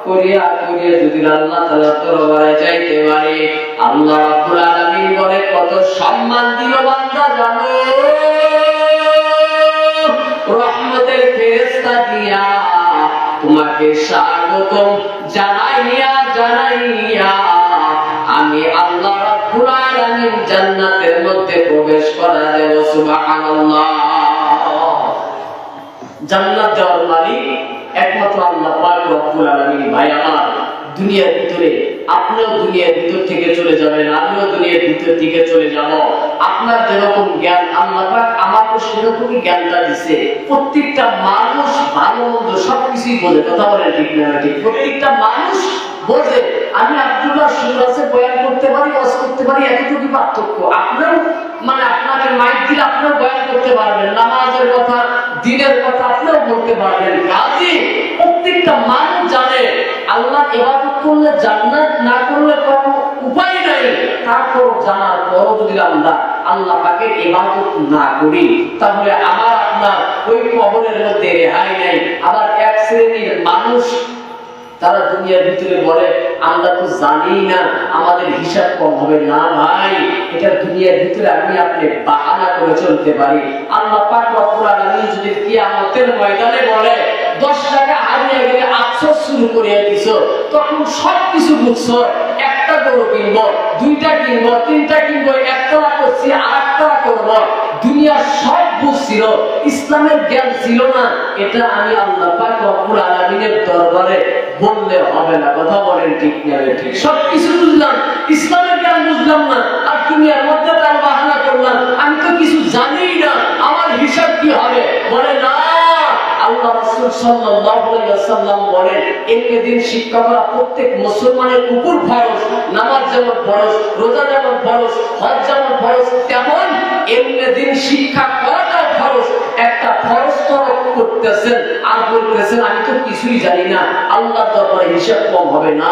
করিয়া করিয়া যদি আল্লাহ তাআলার দরবারে যাইতে পারে, আল্লাহ রাব্বুল আলামিন বলে কত সম্মান দিল বান্দা জানো, রহমতের ফেরেশতা দিয়া তোমাকে স্বাগতম জানাইয়া জানাইয়া আমি আল্লাহ রাব্বুল আলামিন জান্নাতের মধ্যে প্রবেশ করা দেব। সুবহানাল্লাহ। জান্নাত দেওয়ার মালিক একমাত্র আল্লাহ পাক রব্বুল আলামিন। ভাই আমার, দুনিয়ার ভিতরে আপনিও দুনিয়ার ভিতর থেকে চলে যাবেন, আমিও দুনিয়ার ভিতর থেকে চলে যাব। আপনার যেরকম জ্ঞান আল্লাহ পাক আমাকে সেরকমই জ্ঞানটা দিয়েছে। প্রত্যেকটা মানুষ ভালো মন্দ সবকিছুই বোঝে, কথা বলেন ঠিক না ঠিক? প্রত্যেকটা মানুষ বোঝে। আমি আব্দুল্লাহ সুরাসে বয়ান করতে পারি, ওয়াজ করতে পারি, এতটুকু পার্থক্য। আপনার আপনাকে মাইক দিলে আপনিও বয়ান করতে পারবেন, নামাজের কথা দ্বীনের কথা আপনিও বলতে পারবেন। কাজী প্রত্যেকটা মানুষ জানে আল্লাহ ইবাদত করলে জান্নাত, না করলে কোনো উপায় নাই। তারপর জানার পর যদি আমরা আল্লাহ পাকের ইবাদত না করি, তাহলে আমার আপনার ওই কবরের মধ্যে রেহাই নাই। আবার এক শ্রেণীর মানুষ তারা দুনিয়ার ভিতরে বলে আমরা তো জানি না, আমাদের হিসাব কম হবে। না ভাই, এটা দুনিয়ার ভিতরে আমি আপনি বাহানা করে চলতে পারি। আল্লাহ পাক রব্বুল আলামিন যদি কিয়ামতের ময়দানে বলে 10 টাকা হারিয়ে গেলে আফসোস শুরু করে দিছো, তখন সবকিছু বুঝছো, একটা একটা গরু কিনবো, দুইটা কিনবো, তিনটা কিনবো, একতলা করছি আর একতলা করবো, দুনিয়ার সব বুঝছিল, ইসলামের জ্ঞান ছিল না, এটা আমি আল্লাহ পাক রব্বুল আলামিনের দরবারে বললে হবে না। কথা বলেন ঠিক না ঠিক? সবকিছু বুঝলাম, ইসলামের জ্ঞান বুঝলাম না, আর দুনিয়ার মধ্যে তার বাহানা করলাম, আমি তো কিছু জানিই না, আমার হিসাব কি হবে? বলে না, আল্লাহ রাসূল সাল্লাল্লাহু আলাইহি ওয়াসাল্লাম বলেন, ইলমে দ্বীন শিক্ষা করা প্রত্যেক মুসলমানের উপর ফরজ। নামাজ যেমন ফরজ, রোজা যেমন ফরজ, হজ যেমন ফরজ, তেমন ইলমে দ্বীন শিক্ষা করাটাও ফরজ। একটা ফরজ তরক করতেছেন আর বলতেছেন আমি তো কিছুই জানি না, আল্লাহর দরবারে হিসাব কম হবে না।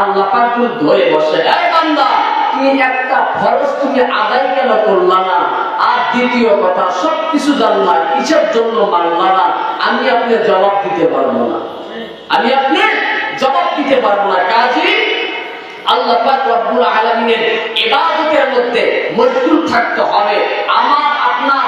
আল্লাহ পাক ধরে বসে, এই বান্দা, তুমি একটা ফরজ তুমি আদায় কেন করলা না? আর দ্বিতীয় কথা, সবকিছু জানলা, কিসের জন্য মানলা না? আমি আপনি জবাব দিতে পারবো না, আমি আপনি জবাব দিতে পারবো না। কাজী আল্লাহ পাক রব্বুল আলামিনের ইবাদতের মধ্যে মশগুল থাকতে হবে। আমার আপনার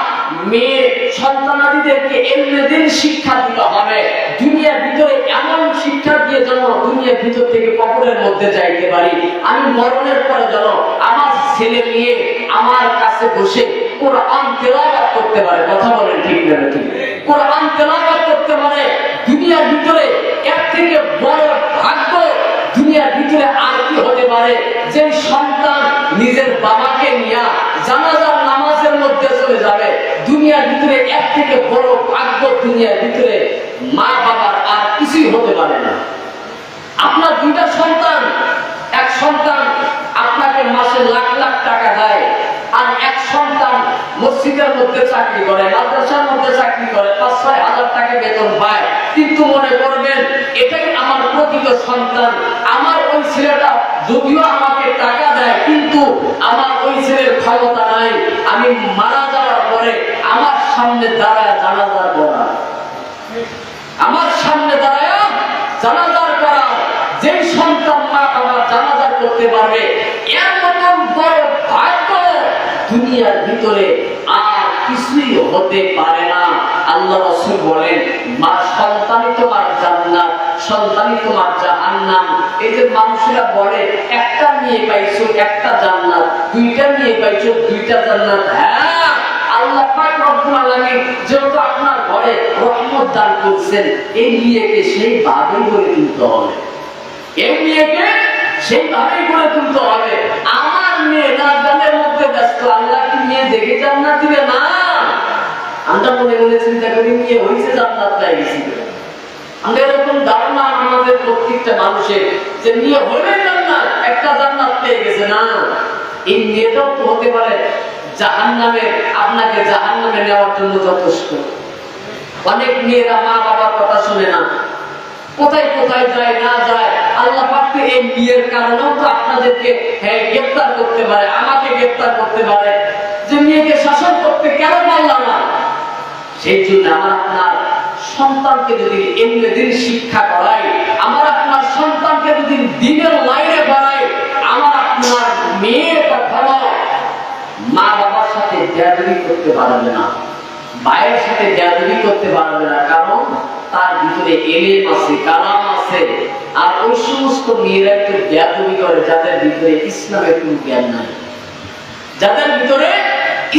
মেয়ে সন্তানাদিদেরকে ইলমে দ্বীন শিক্ষা দিতে হবে। দুনিয়ার ভিতরে এমন শিক্ষা দিয়ে যেন দুনিয়ার ভিতর থেকে কবরের মধ্যে যাইতে পারি। আমি মরণের পরে যেন আমার ছেলে মেয়ে আমার কাছে বসে কোরআন তেলাওয়াত করতে পারে। কথা বলেন ঠিক না ঠিক? কোরআন তেলাওয়াত করতে পারে। দুনিয়ার ভিতরে এর থেকে বড় ভাগ্য দুনিয়ার ভিতরে আর কি হতে পারে? যে সন্তান নিজের বাবাকে নিয়ে জানাজার নামাজের মধ্যে চলে যাবে। দুনিয়ার ভিতরে এর থেকে বড় ভাগ্য দুনিয়ার ভিতরে মা বাবার আর কিছুই হতে পারে না। আপনার দুইটা সন্তান, এক সন্তান আপনাকে মাসে লাখ লাখ টাকা দেয়, আর এক সন্তান মসজিদের মধ্যে চাকরি করে, মাদ্রাসার মধ্যে চাকরি করে, ৫-৬ হাজার টাকা বেতন পায়। কিন্তু মনে করবেন এটাই আমার প্রকৃত সন্তান। আমার ওই ছেলেটা যদিও আমাকে টাকা দেয়, কিন্তু আমার ওই ছেলের ক্ষমতা নাই আমি মারা যাওয়ার পরে আমার সামনে দাঁড়ায় জানাজার করা, আমার সামনে দাঁড়ায় জানাজার করা। যে সন্তান মা বাবা জানাজার করতে পারবে, এর মতন বড় ভাগ্য দুনিয়ার ভিতরে আর কিছুই হতে পারে না। আল্লাহ রাসূল বলেন, মা সন্তানই তোমার জান্নাত, সন্তানই তোমার জাহান্নাম। এই যে মানুষেরা বলে একটা নিয়ে পাইছো একটা জান্নাত, দুইটা নিয়ে পাইছো দুইটা জান্নাত। হ্যাঁ, আল্লাহ পাক রব্বুল আলামিন যেহেতু আপনার ঘরে রহমত দান করছেন, এই নিয়েকে সেই ভাবেই গড়ে তুলতে হবে, এই নিয়েকে সেইভাবেই গড়ে তুলতে হবে। আমার মেয়ে নাচগানের মধ্যে ব্যস্ত, আল্লাহ কি মেয়ে দেখে জান্নাত দিবে না? আমরা মনে মনে চিন্তা করি মেয়ে হয়েছে জান্নাত পাই গেছি। আমরা এরকম ধারণা আমাদের প্রত্যেকটা মানুষের যে মেয়ে হলে জান্নাত, একটা জান্নাত পেয়ে গেছে। না, এই মেয়েটাও তো হতে পারে জাহান্নামে, আপনাকে জাহান্নামে নেওয়ার জন্য যথেষ্ট। অনেক মেয়েরা মা বাবার কথা শুনে না, কোথায় কোথায় যায় না যায়। আল্লাহ পাক এই বিয়ের কারণেও তো আপনাদেরকে গ্রেফতার করতে পারে, আমাকে গ্রেফতার করতে পারে, যে মেয়েকে শাসন করতে কেন পারলাম না। সেই জন্য আমার আপনার সন্তানকে যদি ইলমে দ্বীন শিক্ষা করাই, আমার আপনার সন্তানকে যদি দ্বীনের লাইনে বাড়াই, আমার আপনার মেয়ে কখনো মা বাবার সাথে বেয়াদবি করতে পারবে না, ভাইয়ের সাথে বেয়াদবি করতে পারবে না। কারণ তার ভিতরে ইলম আছে, কালাম আছে। আর ওই সমস্ত মেয়েরা একটু বেয়াদবি করে যাদের ভিতরে ইসলামের কোনো জ্ঞান নাই, যাদের ভিতরে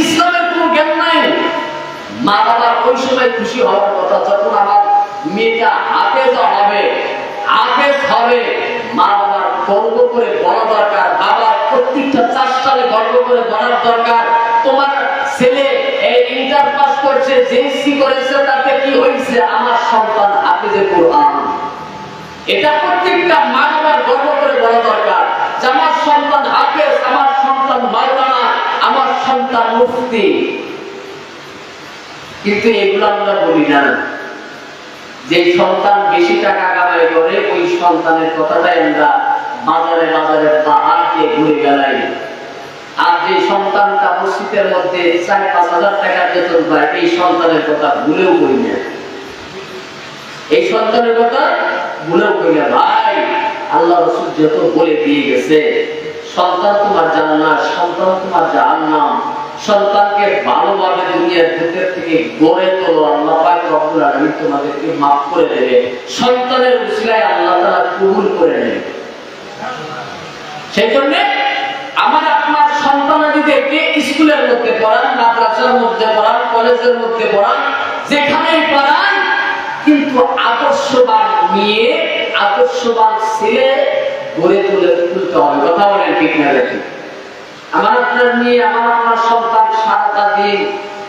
ইসলামের কোনো জ্ঞান নাই। মা বাবার ওই সময় খুশি হওয়ার কথা যখন আমার মেয়েটা হাফেজ হবে, হাফেজ হবে, মা বাবার গর্ব করে বলা দরকার, বাবার প্রত্যেকটা ৪ সালে গর্ব করে বলার দরকার, তোমার ছেলে ইন্টার পাস করছে, জেএসসি করেছে, তাতে কি হয়েছে? আমার সন্তান হাফেজে কোরআন। এটা প্রত্যেকটা মা বাবার গর্ব করে বলা দরকার যে আমার সন্তান হাফেজ, আমার সন্তান মাওলানা, আমার সন্তান মুফতি। কিন্তু এগুলো আমরা বলি না। যে সন্তান বেশি টাকা কামাই করে, ওই সন্তানের কথাটাই আমরা বাজারে বাজারে পাহাড় দিয়ে ঘুরে বেড়াই। আর যে সন্তানটা মসজিদের মধ্যে ৪-৫ হাজার টাকা বেতন পায়, এই সন্তানের কথা ভুলেও করি না, এই সন্তানের কথা ভুলেও করি না। ভাই, আল্লাহ রাসূল যত বলে দিয়ে গেছে, সন্তান তোমার জান্নাত, সন্তান তোমার জাহান্নাম। সন্তানকে ভালোভাবে দুনিয়ার ভিতর থেকে গড়ে তোলো, আল্লাহ পাক রব্বুল আলামিন তোমাদেরকে মাফ করে দেবে। সন্তানের উসিলায় আল্লাহ তাআলা কবুল করে নেবে। সেই জন্য আমার আপনার সন্তানাদিদেরকে স্কুলের মধ্যে পড়ান, মাদ্রাসার মধ্যে পড়ান, কলেজের মধ্যে পড়ান, যেখানেই পড়ান, কিন্তু আদর্শবান মেয়ে, আদর্শবান ছেলে গড়ে তুলতে হবে। কথা বলেন ঠিক না দেখি? আমার আপনার মেয়ে, আমার আপনার সন্তান সারাটা দিন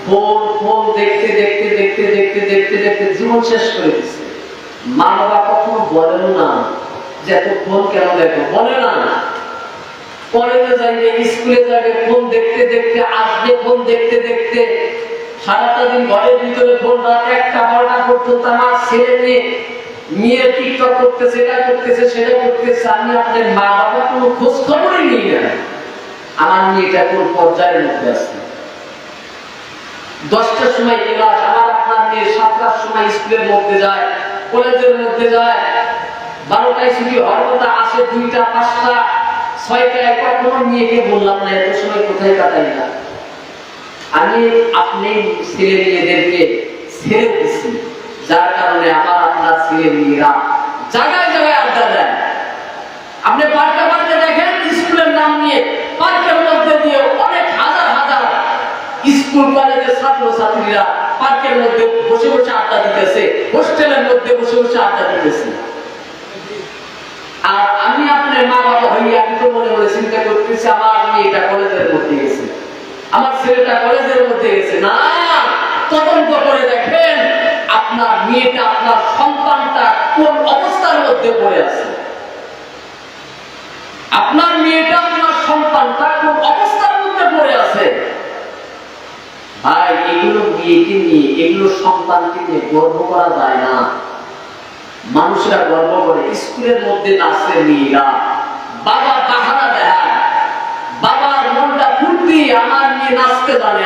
ফোন দেখতে দেখতে দেখতে দেখতে দেখতে দেখতে জীবন শেষ করে দিচ্ছে। মা বাবা কখনো বলেন না যে এত ফোন কেন দেখো, বলে না। কলেজে যাইবে, স্কুলে যাবে, ফোন দেখতে দেখতে আসবে, ফোন দেখতে দেখতে সারাটা দিন ঘরের ভিতরে ফোন, রাত 1টা 12টা পর্যন্ত আমার ছেলে মেয়ে টিকটক করতেছে, এটা করতেছে, সেটা করতেছে। আমি আপনার মা বাবা কোনো খোঁজ খবরই নিই না আমার মেয়েটা কোন পর্যায়ের মধ্যে আছে। 10টার সময় ক্লাস, আমার আপনার মেয়ে 7টার সময় স্কুলের মধ্যে যায়, কলেজের মধ্যে যায়, 12টায় ছুটি হওয়ার কথা, আসে 2টা 5টা 6টায়। কখনো মেয়েকে বললাম না এত সময় কোথায় কাটাই না। আমি আপনি ছেলে মেয়েদেরকে ছেড়ে দিচ্ছি, যার কারণে আমার আপনার ছেলে মেয়েরা জায়গায় জায়গায় আড্ডা দেয়। আপনি পার্কে পার্কে দেখেন, স্কুলের নাম নিয়ে পার্কের মধ্যে দিয়ে অনেক হাজার হাজার স্কুল কলেজের ছাত্র ছাত্রীরা পার্কের মধ্যে বসে বসে আড্ডা দিতেছে, হোস্টেলের মধ্যে বসে বসে আড্ডা দিতেছে। আর আমি আপনার মা বাবা হইয়া আমি তো মনে মনে চিন্তা করতেছি আমার মেয়েটা কলেজের মধ্যে গেছে, আমার ছেলেটা কলেজের মধ্যে গেছে। না, তদন্ত করে দেখেন আপনার মেয়েটা, আপনার সন্তানটা কোন অবস্থার মধ্যে পড়ে আছে। আপনার মেয়েটা, আপনার সন্তানটা কোন অবস্থার মধ্যে পড়ে আছে। ভাই, এগুলো মেয়েকে নিয়ে, এগুলো সন্তানকে নিয়ে গর্ব করা যায় না। মানুষরা গর্ব করে, স্কুলের মধ্যে নাচে মেয়েরা, বাবা বাহারা দেয়, বাবার মনটা ফুর্তি, আমার মেয়ে নাচতে জানে।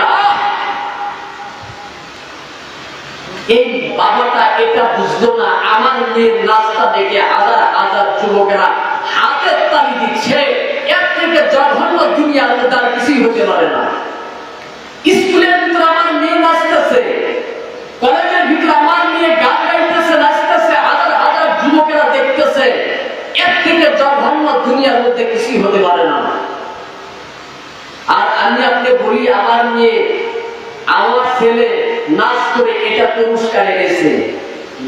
এই বাবাটা এটা বুঝলো না, আমার মেয়ের নাচটা দেখে হাজার হাজার যুবকেরা হাতের তালি দিচ্ছে। এর থেকে জঘন্য দুনিয়ার মধ্যে আর কিছুই হতে পারে না। স্কুলের ভিতরে আমার মেয়ে নাচতেছে, কলেজের ভিতরে আমার মেয়ে গান গাইতেছে, নাচতেছে, হাজার হাজার যুবকেরা দেখতেছে। এর থেকে জঘন্য দুনিয়ার মধ্যে কিছুই হতে পারে না। আর আমি আপনি বলি আমার মেয়ে, আমার ছেলে নাচ করে এটা পুরস্কার এনেছে,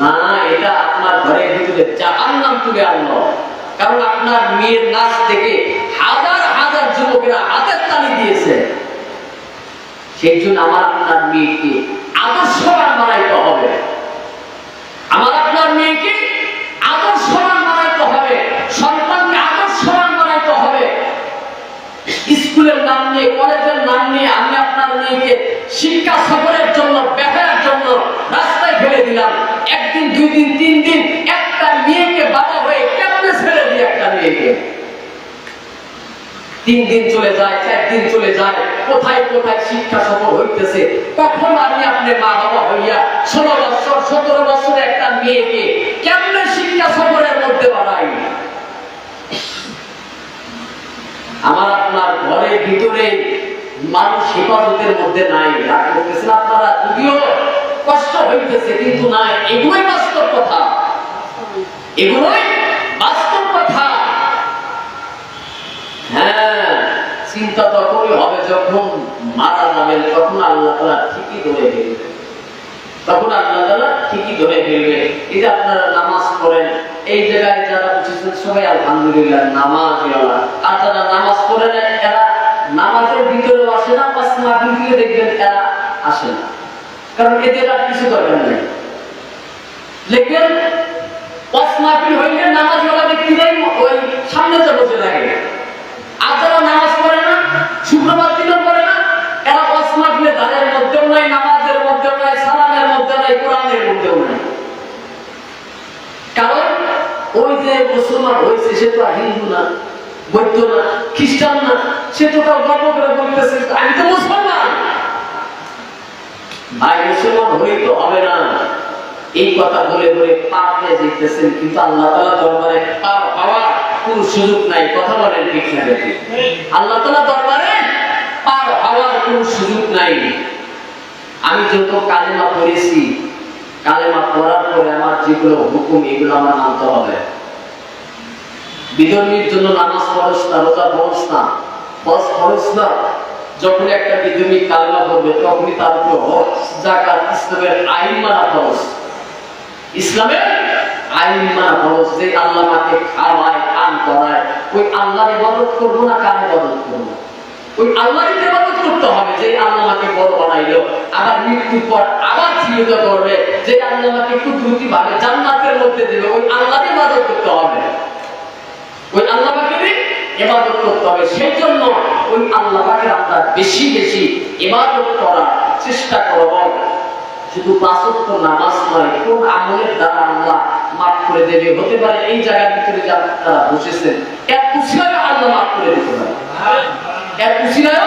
না, এটা আপনার ঘরের ভিতরে জাহান্নাম তুলে আনলো। কারণ আপনার মেয়ের নাচ দেখে হাজার হাজার যুবকেরা হাতের তালি দিয়েছে। সেই জন্য আমার আপনার মেয়েকে আদর্শবান বানাইতে হবে। আমার আপনার মেয়েকে আদর্শবান বানাইতে হবে, সন্তানকে আদর্শবান বানাইতে হবে। স্কুলের নাম নিয়ে, কলেজের নাম নিয়ে আমি আপনার মেয়েকে শিক্ষা সফরের জন্য, ব্যবহারের জন্য রাস্তায় ফেলে দিলাম। 1 দিন 2 দিন 3 দিন একটা মেয়েকে বাবা হয়ে কেমনে ছেড়ে দিই একটা মেয়েকে? 3 দিন চলে যায়, 4 দিন চলে যায়, কোথায় কোথায় শিক্ষা সফর হইতেছে। কখন আমি আপনি মা বাবা হইয়া 16 বছর 17 বছরের একটা মেয়েকে কেমনে শিক্ষা সফরের মধ্যে বাড়াই? আমার আপনার ঘরের ভিতরে মানুষ হেফাজতের মধ্যে নাই। রাগ করতেছেন আপনারা, যদিও কষ্ট হইতেছে, কিন্তু নাই। এগুলোই বাস্তব কথা, এগুলোই বাস্তব কথা। হ্যাঁ, চিন্তা তখনই হবে যখন মারা যাবেন, তখন আল্লাহ তাআলা ঠিকই ধরে ফেলবে, তখন আল্লাহ তাআলা ঠিকই ধরে ফেলবে। এই যে আপনারা নামাজ পড়েন, এই জায়গায় যারা বসেছেন সবাই আলহামদুলিল্লাহ নামাজওয়ালা। আর যারা নামাজ পড়ে না, এরা নামাজের ভিতরে আসে না, পাঁচ মাহফিল দিয়ে দেখবেন এরা আসে না, কারণ এদের আর কিছু দরকার নেই। দেখবেন পাঁচ মাহফিল হইলে নামাজওয়ালা ব্যক্তিরাই ওই সামনেতে বসে থাকে। আর যারা নামাজ পড়ে না, শুক্রবার দিনও পড়ে না, এরা পাঁচ মাহফিলে দাঁড়ের মধ্যেও নাই, নামাজের মধ্যেও নাই, সালামের মধ্যেও নাই, কোরআনের মধ্যেও নাই। কারণ ওই যে মুসলমান হয়েছে সে তো হিন্দু না, বৌদ্ধ না, খ্রিস্টান না, সে তো তার গর্ব করে বলতেছে আমি তো মুসলমান। ভাই, মুসলমান হয়ে তো হবে না। এই কথা বলে বলে পার হয়ে যেতেছেন, কিন্তু আল্লাহ তাআলা দরবারে পার হওয়ার কোনো সুযোগ নাই। কথা বলেন ঠিক না? আল্লাহ তাআলা দরবারে পার হওয়ার কোনো সুযোগ নাই। আমি যত কালেমা পড়েছি, কালেমা পড়ার পরে আমার যেগুলো হুকুম, এগুলো আমার মানতে হবে। বিধর্মীর জন্য নামাজ ফরজ না, রোজা ফরজ না, হজ ফরজ না। যখন একটা বিধর্মী কালেমা পড়বে তখনই তার উপর হজ, যাকাত, ইসলামের আইন মানা ফরজ। ইসলামের আইন মানা ফরজ। যে আল্লাহ আমাকে খাওয়ায়, পান করায়, ওই আল্লাহর ইবাদত করব না কার ইবাদত করব? ওই আল্লাহর ইবাদত করতে হবে। যে আল্লাহ আমাকে বড় বানাইলো, আবার মৃত্যুর পর আবার জীবিত করবে, যে আল্লাহ আমাকে কুদরতি ভাবে জান্নাতের মধ্যে দেবে, ওই আল্লাহর ইবাদত করতে হবে। ওই আল্লাহ পাকের ইবাদত করতে হবে। সেই জন্য ওই আল্লাহ পাকের আমরা বেশি বেশি ইবাদত করার চেষ্টা করব। শুধু পাঁচ ওয়াক্ত নামাজ নয়, কোন আমলের দ্বারা আল্লাহ মাফ করে দেবে। হতে পারে এই জায়গার ভিতরে যারা বসেছেন, এক উসিলায় আল্লাহ মাফ করে দিতে পারে, এক উসিলায়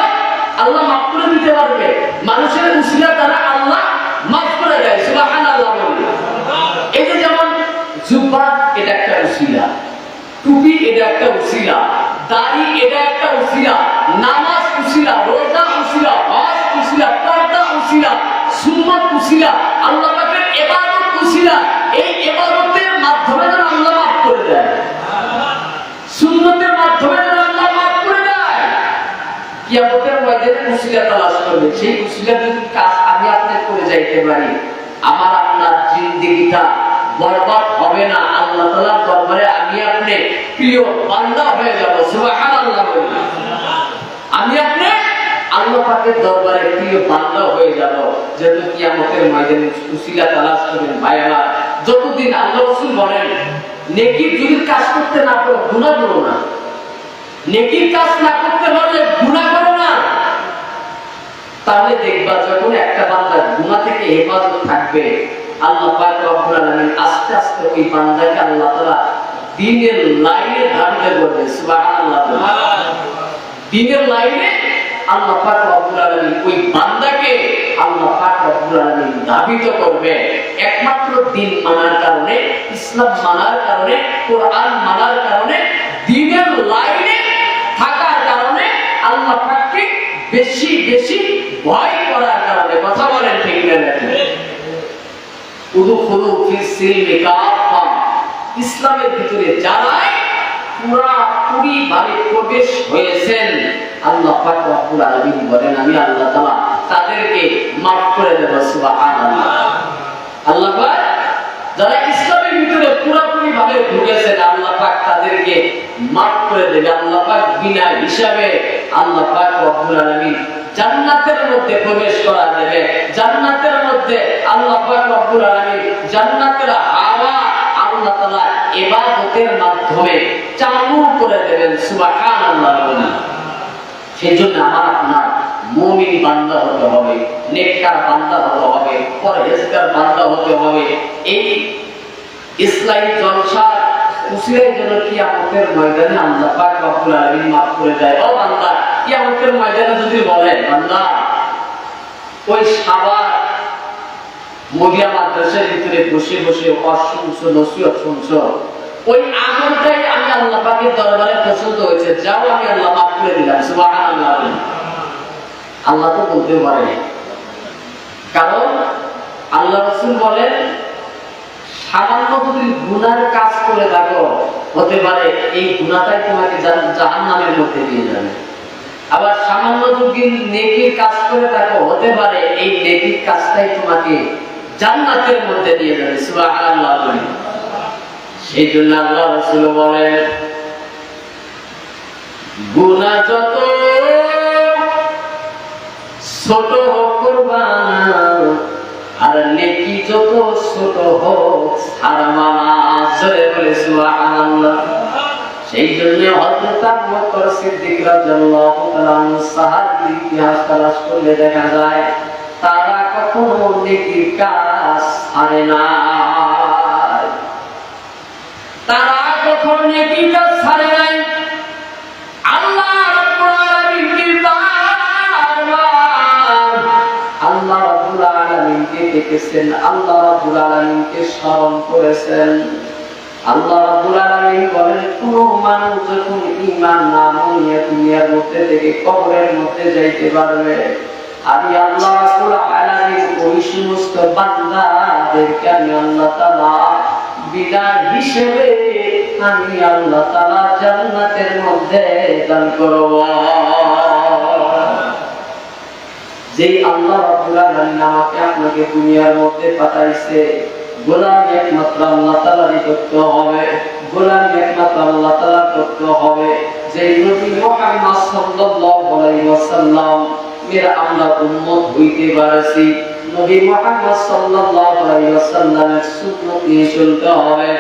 আল্লাহ মাফ করে দিতে পারবে। মানুষের উসিলা দ্বারা আল্লাহ মাফ করে দেয়। সুবহানাল্লাহ বলি। এই যে যেমন জুব্বা, এটা একটা উসিলা, টুপি এটা একটা উসিলা, দাড়ি এটা একটা উসিলা, নামাজ উসিলা, রোজা উসিলা, হজ উসিলা, পর্দা উসিলা, সুন্নাত উসিলা, আল্লাহ পাকের ইবাদত উসিলা। এই ইবাদতের মাধ্যমে যেন আল্লাহ মাফ করে দেয়, সুন্নতের মাধ্যমে যেন আল্লাহ মাফ করে দেয়। কিয়ামতের ময়দানে উসিলা তালাশ করবে। সেই উসিলা যদি কাজ আমি আপনি করে যাইতে পারি, আমার আপনার জিন্দেগিটা বরবাদ হবে না। আল্লাহ তাআলার দরবারে আমি আপনি প্রিয় বান্দা হয়ে যাব। সুবহানাল্লাহ বলি। আমি আপনি আল্লাহ পাকের দরবারে প্রিয় বান্দা হয়ে যাব। যেহেতু কিয়ামতের ময়দানে উসিলা তালাশ করবেন। ভাই আমার, যতদিন আল্লাহ রাসূল বলেন নেকির যদি কাজ করতে না পারো গুনাহ করো না, নেকির কাজ না করতে পারলে গুনাহ করো না। তাহলে দেখবা যখন একটা বান্দা গুনাহ থেকে হেফাজত থাকবে, আল্লাহ পাক রব্বুল আলামিন আস্তে আস্তে ওই বান্দাকে আল্লাহ তাআলা দ্বীনের লাইনে ধাবিত করবে। সুবহানাল্লাহ। দ্বীনের লাইনে আল্লাহ পাক রব্বুল আলামিন ওই বান্দাকে আল্লাহ পাক রব্বুল আলামিন ধাবিত করবে একমাত্র দ্বীন মানার কারণে, ইসলাম মানার কারণে, কোরআন মানার কারণে, দ্বীনের লাইনে থাকার কারণে, আল্লাহ পাককে বেশি বেশি ভয় করার কারণে। কথা বলেন ঠিক না? উদখুলু ফিস সিলমি কাফা, ইসলামের ভিতরে যারা পুরোপুরি ভাবে প্রবেশ হয়েছেন, আল্লাহ পাক রব্বুল আলামিন বলেন আমি আল্লাহ তাআলা তাদেরকে maaf করে দেব। সুবহানাল্লাহ। আল্লাহ পাক যারা ইসলামের ভিতরে পুরোপুরি ভাবে ঢুকেছেন, আল্লাহ পাক তাদেরকে maaf করে দেবে। আল্লাহ পাক বিনা হিসাবে আল্লাহ পাক রব্বুল আলামিন জান্নাতের মধ্যে প্রবেশ করা দেবে। জান্নাতের মধ্যে আল্লাহ পাক রব্বুল আলামিন জান্নাতের হাওয়া আল্লাহ তাআলা ইবাদতের মাধ্যমে চালু করে দেবেন। সুবহানাল্লাহ। সেজন্য আমার আপনার মুমিন বান্দা হতে হবে, নেককার বান্দা হতে হবে, পরহেজগার বান্দা হতে হবে। এই ইসলামী জলসা উসিলার জন্য কিয়ামতের ময়দানে আল্লাহ পাক রব্বুল আলামিন maaf করে দেয়। ও বান্দা, কিয়ামতের ময়দানে যদি বলে বান্দা ওই সাবার মহিলা মাদ্রাসার ভিতরে বসে বসে অশুনছো, নসিহত শুনছো, ওই আমলটাই আমি আল্লাহ পাকের দরবারে পছন্দ হয়েছে, যাও আমি আল্লাহ maaf করে দিলাম। সুবহানাল্লাহ। আল্লাহ তো বলতে পারে, কারণ আল্লাহ রাসূল বলেন সামান্য যদি গুনার কাজ করে থাকো, হতে পারে এই গুনাহটাই তোমাকে জাহান্নামের মধ্যে নিয়ে যাবে। আবার সামান্য যদি নেকির কাজ করে থাকো, হতে পারে এই নেকির কাজটাই তোমাকে জান্নাতের মধ্যে নিয়ে যাবে। সুবহানাল্লাহ। সেই জন্য আল্লাহ রাসূল বলেন গুনাহ যত ছোট হোক কুরবানা, আর নেকি যত ছোট হোক হারমানা। জোরে বলে সুবহানাল্লাহ। সেই জন্য হযরত আবু বকর সিদ্দিক রাদিয়াল্লাহু তাআলা সাহাবীর ইতিহাস তালাশ করলে দেখা যায় তারা কখনো নেকির কাজ ছাড়ে না। তারা কখনো নেকির কাজ ছাড়ে নাই। আল্লাহ রাব্বুল আলামিনকে আল্লাহ রাব্বুল আলামিনকে দেখেছেন, আল্লাহ রাব্বুল আলামিনকে স্মরণ করেছেন। আল্লাহ রাব্বুল আলামিন বলেন কোন মানুষ যখন ঈমান না নিয়ে দুনিয়ার মধ্যে থেকে কবরের মধ্যে যাইতে পারবে, আমি আল্লাহ রাব্বুল আলামিন ওই সমস্ত বান্দাদেরকে আমি আল্লাহ তাআলা বিনা হিসেবে আমি আল্লাহ তাআলা জান্নাতের মধ্যে দান করব। যেই আল্লাহ রাব্বুল আলামিন আমাকে আপনাকে দুনিয়ার মধ্যে পাঠাইছে, গোলামি একমাত্র আল্লাহ তাআলারই করতে হবে, গোলামি একমাত্র আল্লাহ তাআলার করতে হবে। যেই নবী মুহাম্মদ সাল্লাল্লাহু আলাইহি ওয়াসাল্লাম এর আমরা উম্মত হইতে পারছি, নবী মুহাম্মদ সাল্লাল্লাহু আলাইহি ওয়াসাল্লামের সুন্নাত নিয়ে চলতে হবে।